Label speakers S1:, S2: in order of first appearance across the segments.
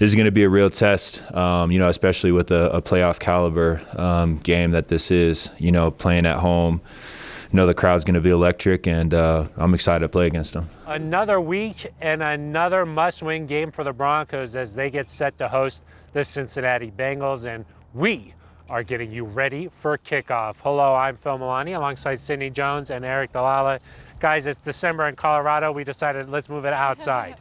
S1: this is going to be a real test, especially with a playoff caliber game that this is, playing at home. The crowd's going to be electric, and I'm excited to play against them.
S2: Another week and another must-win game for the Broncos as they get set to host the Cincinnati Bengals, and we are getting you ready for kickoff. Hello, I'm Phil Milani alongside Sydney Jones and Eric Dalala. Guys, it's December in Colorado. We decided let's move it outside.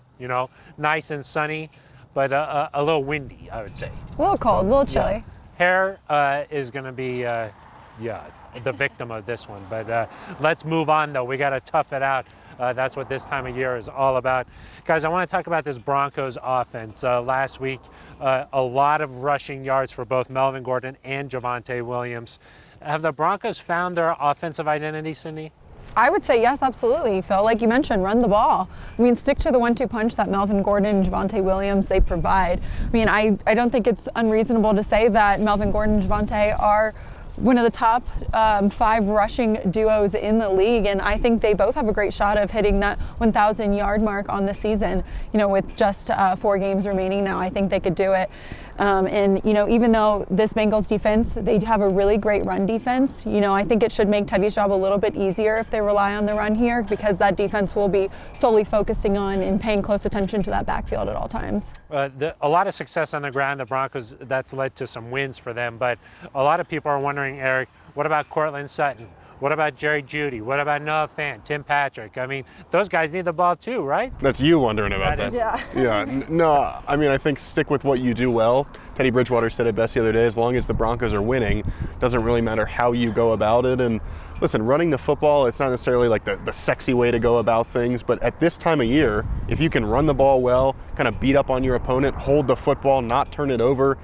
S2: Nice and sunny, but a little windy, I would say.
S3: A little cold, a little chilly.
S2: Yeah. Hair is going to be, the victim of this one. But let's move on, though. We got to tough it out. That's what this time of year is all about. Guys, I want to talk about this Broncos offense. Last week, a lot of rushing yards for both Melvin Gordon and Javonte Williams. Have the Broncos found their offensive identity, Cindy?
S3: I would say yes, absolutely, Phil. Like you mentioned, run the ball. Stick to the 1-2 punch that Melvin Gordon and Javonte Williams, they provide. I don't think it's unreasonable to say that Melvin Gordon and Javonte are one of the top 5 rushing duos in the league, and I think they both have a great shot of hitting that 1,000-yard mark on the season. With just 4 games remaining now, I think they could do it. Even though this Bengals defense, they have a really great run defense, I think it should make Teddy's job a little bit easier if they rely on the run here, because that defense will be solely focusing on and paying close attention to that backfield at all times.
S2: A lot of success on the ground, the Broncos, that's led to some wins for them, but a lot of people are wondering, Eric, what about Courtland Sutton? What about Jerry Jeudy? What about Noah Fant, Tim Patrick? Those guys need the ball too, right?
S4: That's you wondering about that. Yeah. No, I think stick with what you do well. Teddy Bridgewater said it best the other day, as long as the Broncos are winning, doesn't really matter how you go about it. And listen, running the football, it's not necessarily like the sexy way to go about things, but at this time of year, if you can run the ball well, kind of beat up on your opponent, hold the football, not turn it over,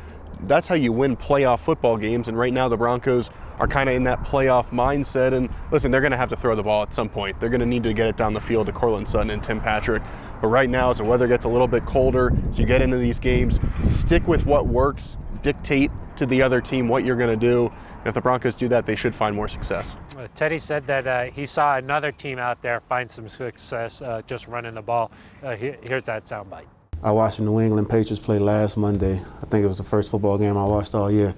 S4: that's how you win playoff football games. And right now the Broncos are kind of in that playoff mindset. And listen, they're going to have to throw the ball at some point. They're going to need to get it down the field to Courtland Sutton and Tim Patrick. But right now, as the weather gets a little bit colder, as you get into these games, stick with what works, dictate to the other team what you're going to do. And if the Broncos do that, they should find more success.
S2: Teddy said that he saw another team out there find some success just running the ball. Here's that soundbite.
S5: I watched the New England Patriots play last Monday. I think it was the first football game I watched all year.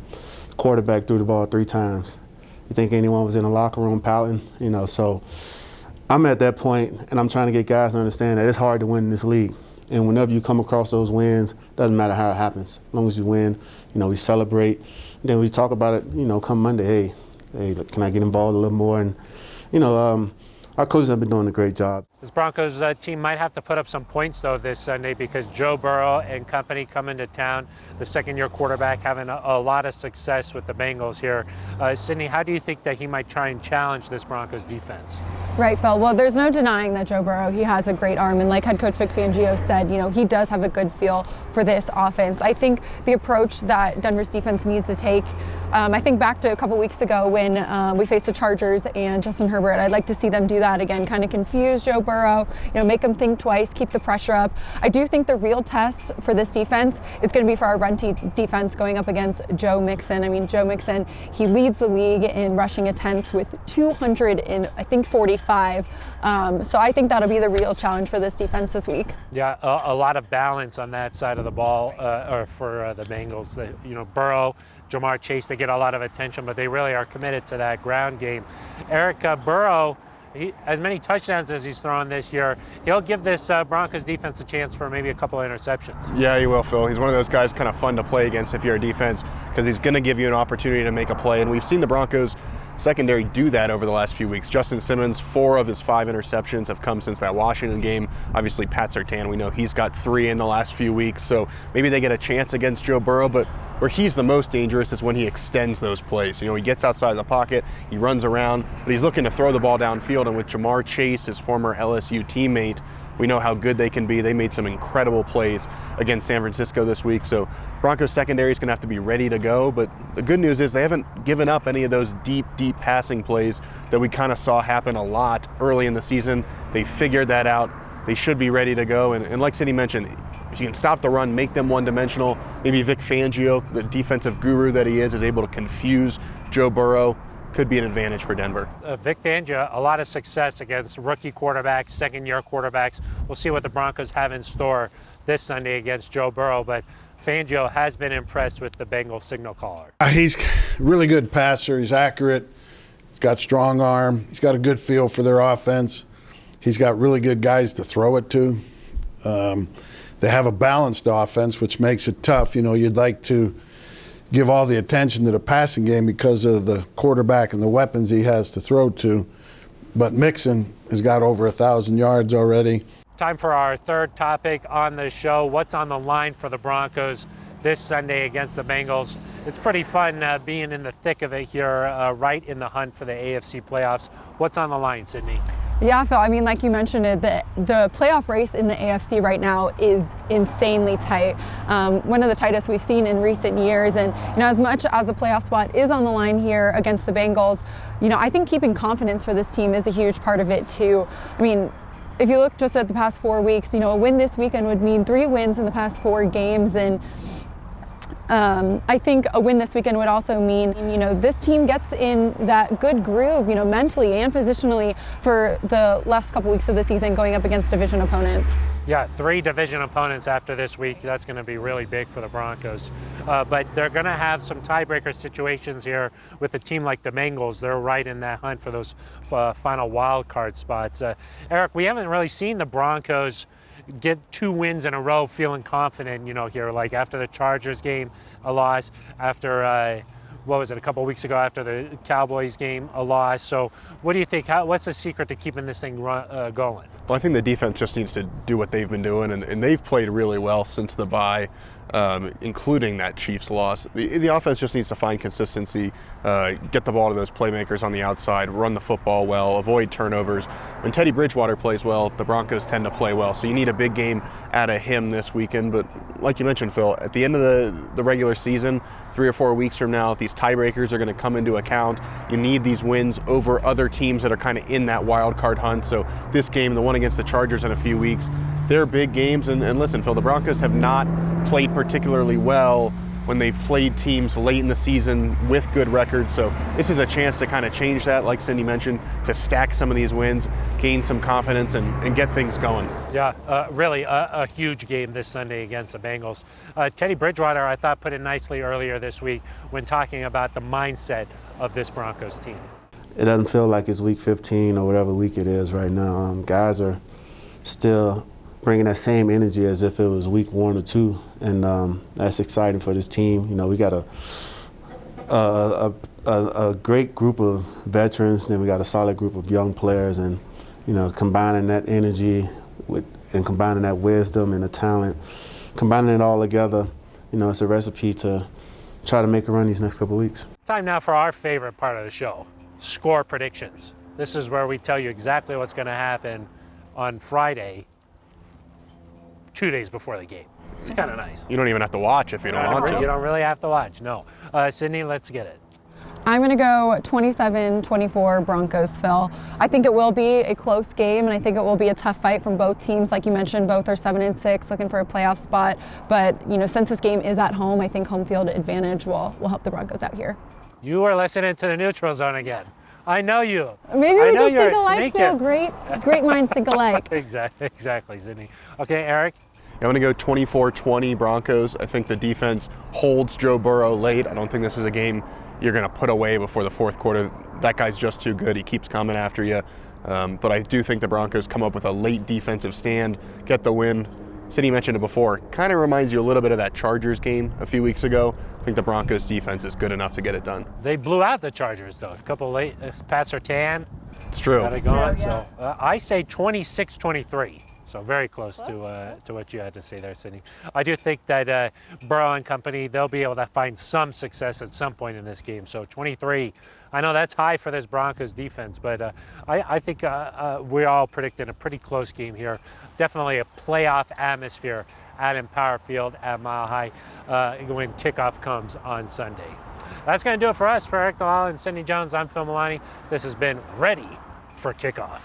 S5: The quarterback threw the ball 3 times. You think anyone was in the locker room pouting? So I'm at that point, and I'm trying to get guys to understand that it's hard to win in this league. And whenever you come across those wins, doesn't matter how it happens. As long as you win, we celebrate. Then we talk about it, come Monday, hey, can I get involved a little more? And, our coaches have been doing a great job.
S2: This Broncos team might have to put up some points, though, this Sunday because Joe Burrow and company come into town. The second-year quarterback having a lot of success with the Bengals here. Sydney, how do you think that he might try and challenge this Broncos defense?
S3: Right, Phil. Well, there's no denying that Joe Burrow, he has a great arm. And like head coach Vic Fangio said, he does have a good feel for this offense. I think the approach that Denver's defense needs to take, I think back to a couple weeks ago when we faced the Chargers and Justin Herbert, I'd like to see them do that again, kind of confuse Joe Burrow, make him think twice, keep the pressure up. I do think the real test for this defense is going to be for our run defense going up against Joe Mixon. Joe Mixon, he leads the league in rushing attempts with 245. So I think that'll be the real challenge for this defense this week.
S2: Yeah, a lot of balance on that side of the ball for the Bengals. Burrow, Jamar Chase, they get a lot of attention, but they really are committed to that ground game. Eric, Burrow, as many touchdowns as he's thrown this year, he'll give this Broncos defense a chance for maybe a couple of interceptions.
S4: Yeah, he will, Phil. He's one of those guys kind of fun to play against if you're a defense because he's going to give you an opportunity to make a play. And we've seen the Broncos secondary do that over the last few weeks. Justin Simmons, 4 of his 5 interceptions have come since that Washington game. Obviously, Pat Surtain, we know he's got 3 in the last few weeks. So maybe they get a chance against Joe Burrow, but where he's the most dangerous is when he extends those plays. He gets outside the pocket, he runs around, but he's looking to throw the ball downfield. And with Jamar Chase, his former LSU teammate, we know how good they can be. They made some incredible plays against San Francisco this week. So Broncos secondary is going to have to be ready to go. But the good news is they haven't given up any of those deep passing plays that we kind of saw happen a lot early in the season. They figured that out. They should be ready to go. And like Cindy mentioned, if you can stop the run, make them one-dimensional, maybe Vic Fangio, the defensive guru that he is able to confuse Joe Burrow. Could be an advantage for Denver.
S2: Vic Fangio, a lot of success against rookie quarterbacks, second-year quarterbacks. We'll see what the Broncos have in store this Sunday against Joe Burrow, but Fangio has been impressed with the Bengals signal caller.
S6: He's a really good passer. He's accurate. He's got strong arm. He's got a good feel for their offense. He's got really good guys to throw it to. They have a balanced offense, which makes it tough. You know, you'd like to give all the attention to the passing game because of the quarterback and the weapons he has to throw to. But MIXON has got over 1,000 yards already.
S2: Time for our third topic on the show. What's on the line for the Broncos this Sunday against the Bengals? It's pretty fun being in the thick of it here, right in the hunt for the AFC playoffs. What's on the line, Sydney?
S3: Yeah, Phil, I mean, like you mentioned it, the playoff race in the AFC right now is insanely tight. One of the tightest we've seen in recent years. And, you know, as much as a playoff spot is on the line here against the Bengals, you know, I think keeping confidence for this team is a huge part of it too. I mean, if you look just at the past 4 weeks, you know, a win this weekend would mean 3 wins in the past 4 games. And I think a win this weekend would also mean, you know, this team gets in that good groove, you know, mentally and positionally for the last couple weeks of the season going up against division opponents.
S2: Yeah, 3 division opponents after this week. That's going to be really big for the Broncos. But they're going to have some tiebreaker situations here with a team like the Bengals. They're right in that hunt for those final wild card spots. Eric, we haven't really seen the Broncos get 2 wins in a row feeling confident, you know, here, like after the Chargers game, a loss, after what was it, a couple weeks ago after the Cowboys game, a loss. So what do you think, what's the secret to keeping this thing going?
S4: Well, I think the defense just needs to do what they've been doing, and they've played really well since the bye, including that Chiefs loss. The offense just needs to find consistency, get the ball to those playmakers on the outside, run the football well, avoid turnovers. When Teddy Bridgewater plays well, the Broncos tend to play well. So you need a big game out of him this weekend. But like you mentioned, Phil, at the end of the regular season, 3 or 4 weeks from now, these tiebreakers are going to come into account. You need these wins over other teams that are kind of in that wild card hunt. So this game, the one against the Chargers in a few weeks, they're big games. And listen, Phil, the Broncos have not played particularly well when they've played teams late in the season with good records. So this is a chance to kind of change that, like Cindy mentioned, to stack some of these wins, gain some confidence, and get things going.
S2: Yeah, really a huge game this Sunday against the Bengals. Teddy Bridgewater, I thought, put it nicely earlier this week when talking about the mindset of this Broncos team.
S5: It doesn't feel like it's week 15 or whatever week it is right now. Guys are still bringing that same energy as if it was week 1 or 2, and that's exciting for this team. You know, we got a great group of veterans, then we got a solid group of young players, and you know, combining that energy and combining that wisdom and the talent, combining it all together, you know, it's a recipe to try to make a run these next couple of weeks.
S2: Time now for our favorite part of the show, score predictions. This is where we tell you exactly what's going to happen on Friday, 2 days before the game. It's kind of nice.
S4: You don't even have to watch if you don't want to.
S2: You don't really have to watch, no. Sydney, let's get it.
S3: I'm going to go 27-24 Broncos, Phil. I think it will be a close game, and I think it will be a tough fight from both teams. Like you mentioned, both are 7-6, looking for a playoff spot. But, you know, since this game is at home, I think home field advantage will help the Broncos out here.
S2: You are listening to the Neutral Zone again. I know you.
S3: Maybe we just think alike, Phil. Great minds think alike.
S2: Exactly, Sydney. Okay, Eric?
S4: I'm going to go 24-20 Broncos. I think the defense holds Joe Burrow late. I don't think this is a game you're going to put away before the 4th quarter. That guy's just too good. He keeps coming after you. But I do think the Broncos come up with a late defensive stand, get the win. Cindy mentioned it before. Kind of reminds you a little bit of that Chargers game a few weeks ago. I think the Broncos defense is good enough to get it done.
S2: They blew out the Chargers, though. A couple late, Pat Surtain.
S4: It's true.
S2: Got it going. So I say 26-23. So very close to what you had to say there, Sydney. I do think that Burrow and company, they'll be able to find some success at some point in this game. So 23, I know that's high for this Broncos defense, but I think we're all predicting a pretty close game here. Definitely a playoff atmosphere at Empower Field at Mile High when kickoff comes on Sunday. That's going to do it for us. For Eric Dalal and Cindy Jones, I'm Phil Milani. This has been Ready for Kickoff.